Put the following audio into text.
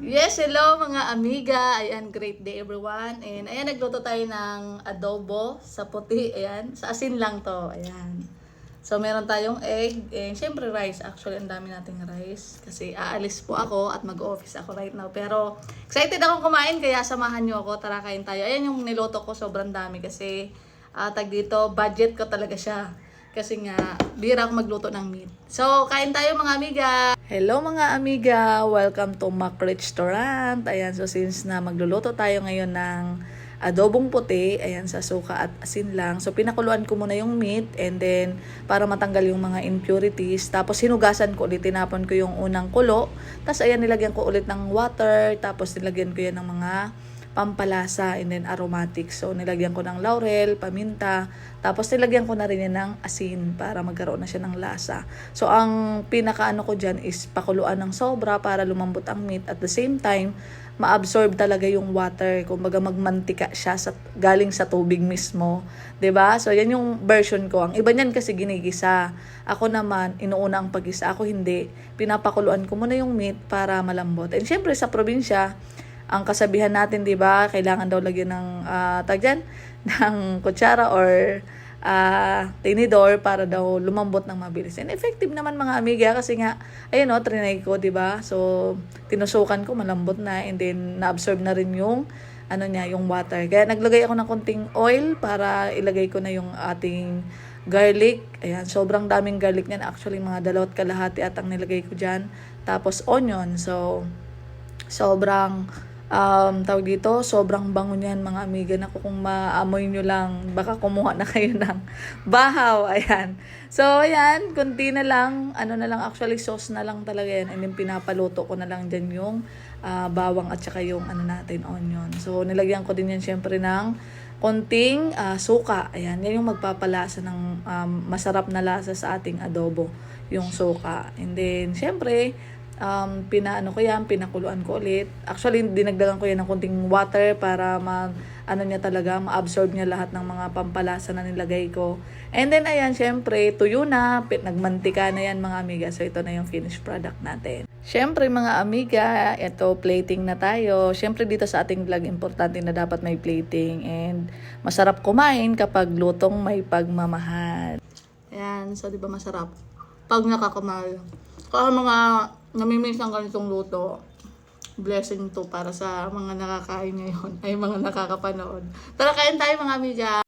Yes, hello mga amiga. Ayan, great day everyone. And ayan, nagluto tayo ng adobo sa puti. Ayan, sa asin lang to. Ayan. So, meron tayong egg and syempre rice. Actually, ang dami nating rice kasi aalis po ako at mag-office ako right now. Pero excited akong kumain kaya samahan nyo ako. Tara, kain tayo. Ayan yung niluto ko, sobrang dami kasi tag dito, budget ko talaga siya. Kasi nga, bira ako magluto ng meat. So, kain tayo mga amiga. Hello mga amiga! Welcome to Mac Restaurant. Ayan, so since na magluluto tayo ngayon ng adobong puti, ayan, sa suka at asin lang. So, pinakuluan ko muna yung meat and then para matanggal yung mga impurities. Tapos, hinugasan ko ulit, tinapon ko yung unang kulo. Tapos, ayan, nilagyan ko ulit ng water. Tapos, nilagyan ko yan ng mga pampalasa and then aromatic. So, nilagyan ko ng laurel, paminta, tapos nilagyan ko na rin yan ng asin para magkaroon na siya ng lasa. So, ang pinakaano ko dyan is pakuluan ng sobra para lumambot ang meat. At the same time, ma-absorb talaga yung water. Kumbaga magmantika siya galing sa tubig mismo. 'Di ba? So, yan yung version ko. Ang iba niyan kasi ginigisa. Ako naman, inuuna ang pag-isa. Ako hindi. Pinapakuluan ko muna yung meat para malambot. And syempre sa probinsya, ang kasabihan natin, 'di ba, kailangan daw lagyan ng ng kutsara or tinidor para daw lumambot ng mabilis. And effective naman mga amiga kasi nga ayun trinay ko, 'di ba? So tinusukan ko, malambot na and then na-absorb na rin yung yung water. Kaya naglagay ako ng konting oil para ilagay ko na yung ating garlic. Ayan, sobrang daming garlic niyan. Actually, mga 2.5 at ang nilagay ko diyan. Tapos onion. So sobrang tawag dito, sobrang bango niyan mga amiga. Naku, kung maamoy nyo lang, baka kumuha na kayo ng bahaw. Ayan. So, ayan, kunti na lang, actually sauce na lang talaga yan. And then pinapaluto ko na lang dyan yung bawang at saka yung onion. So, nilagyan ko din yan syempre ng konting suka. Ayan, yan yung magpapalasa ng masarap na lasa sa ating adobo, yung suka. And then, syempre, pinakuluan ko ulit. Actually, dinagdagan ko yan ng konting water para ma-absorb niya lahat ng mga pampalasa na nilagay ko. And then, ayan, syempre, tuyo na, nagmantika na yan mga amiga. So, ito na yung finished product natin. Syempre, mga amiga, ito, plating na tayo. Syempre, dito sa ating vlog, importante na dapat may plating. And masarap kumain kapag lutong may pagmamahal. Ayan, so, di ba masarap? Pag nakakamahal. Kaya mga namimiss ang ganitong luto, blessing to para sa mga nakakain ngayon, ay mga nakakapanood. Tara, kain tayo mga amiga!